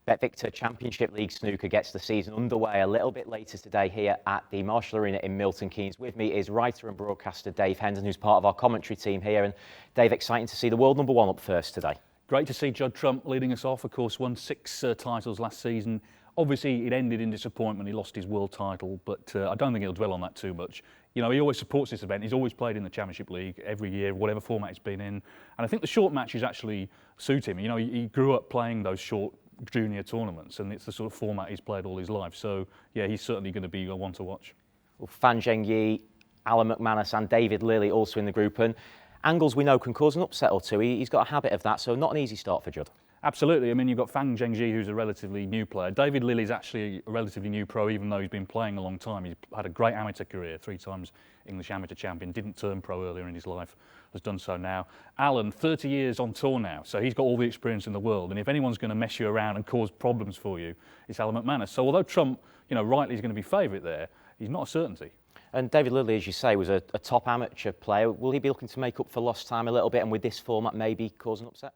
BetVictor Championship League snooker gets the season underway a little bit later today here at the Marshall Arena in Milton Keynes. With me is writer and broadcaster Dave Hendon, who's part of our commentary team here. And Dave, exciting to see the world number one up first today. Great to see Judd Trump leading us off. Of course, won 6 titles last season. Obviously, it ended in disappointment. He lost his world title, but I don't think he'll dwell on that too much. You know, he always supports this event. He's always played in the Championship League every year, whatever format he's been in. And I think the short matches actually suit him. You know, he grew up playing those short junior tournaments, and it's the sort of format he's played all his life. So, yeah, he's certainly going to be one to watch. Well, Fan Zhengyi, Alan McManus and David Lilly also in the group. And angles we know can cause an upset or two. He's got a habit of that, so not an easy start for Judd. Absolutely. I mean, you've got Fan Zhengyi, who's a relatively new player. David Lilly's actually a relatively new pro, even though he's been playing a long time. He's had a great amateur career, 3 times English amateur champion, didn't turn pro earlier in his life, has done so now. Alan, 30 years on tour now, so he's got all the experience in the world. And if anyone's going to mess you around and cause problems for you, it's Alan McManus. So although Trump, you know, rightly is going to be favourite there, he's not a certainty. And David Lilly, as you say, was a top amateur player. Will he be looking to make up for lost time a little bit, and with this format maybe cause an upset?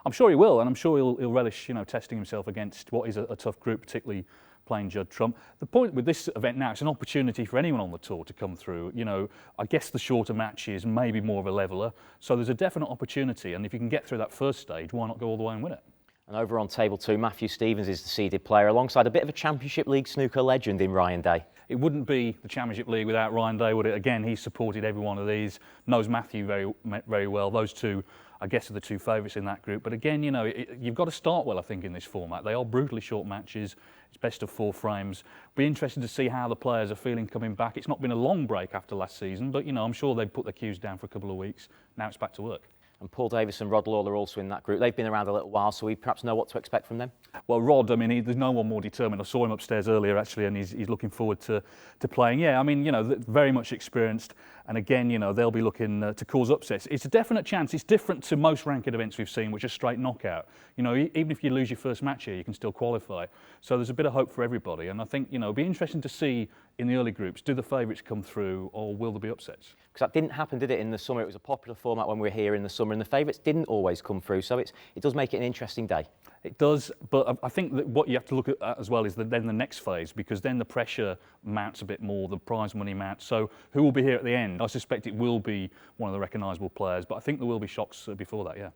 I'm sure he will, and I'm sure he'll relish, you know, testing himself against what is a tough group, particularly playing Judd Trump. The point with this event now, it's an opportunity for anyone on the tour to come through. You know, I guess the shorter matches, maybe more of a leveller. So there's a definite opportunity, and if you can get through that first stage, why not go all the way and win it? And over on table 2, Matthew Stevens is the seeded player, alongside a bit of a Championship League snooker legend in Ryan Day. It wouldn't be the Championship League without Ryan Day, would it? Again, he's supported every one of these, knows Matthew very well. Those two, I guess, are the two favourites in that group. But again, you know, you've got to start well, I think, in this format. They are brutally short matches. It's best of 4 frames. Be interested to see how the players are feeling coming back. It's not been a long break after last season, but, you know, I'm sure they've put their cues down for a couple of weeks. Now it's back to work. And Paul Davis and Rod Lawler also in that group. They've been around a little while, so we perhaps know what to expect from them. Well, Rod, I mean, there's no one more determined. I saw him upstairs earlier, actually, and he's looking forward to playing. Yeah, I mean, you know, very much experienced. And again, you know, they'll be looking to cause upsets. It's a definite chance. It's different to most ranked events we've seen, which are straight knockout. You know, even if you lose your first match here, you can still qualify. So there's a bit of hope for everybody. And I think, you know, it'll be interesting to see in the early groups, do the favourites come through, or will there be upsets? Because that didn't happen, did it, in the summer? It was a popular format when we were here in the summer, and the favourites didn't always come through. So it does make it an interesting day. It does, but I think that what you have to look at as well is then the next phase, because then the pressure mounts a bit more, the prize money mounts. So who will be here at the end? I suspect it will be one of the recognisable players, but I think there will be shocks before that, yeah.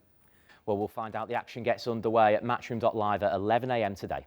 Well, we'll find out. The action gets underway at Matchroom.Live at 11 a.m. today.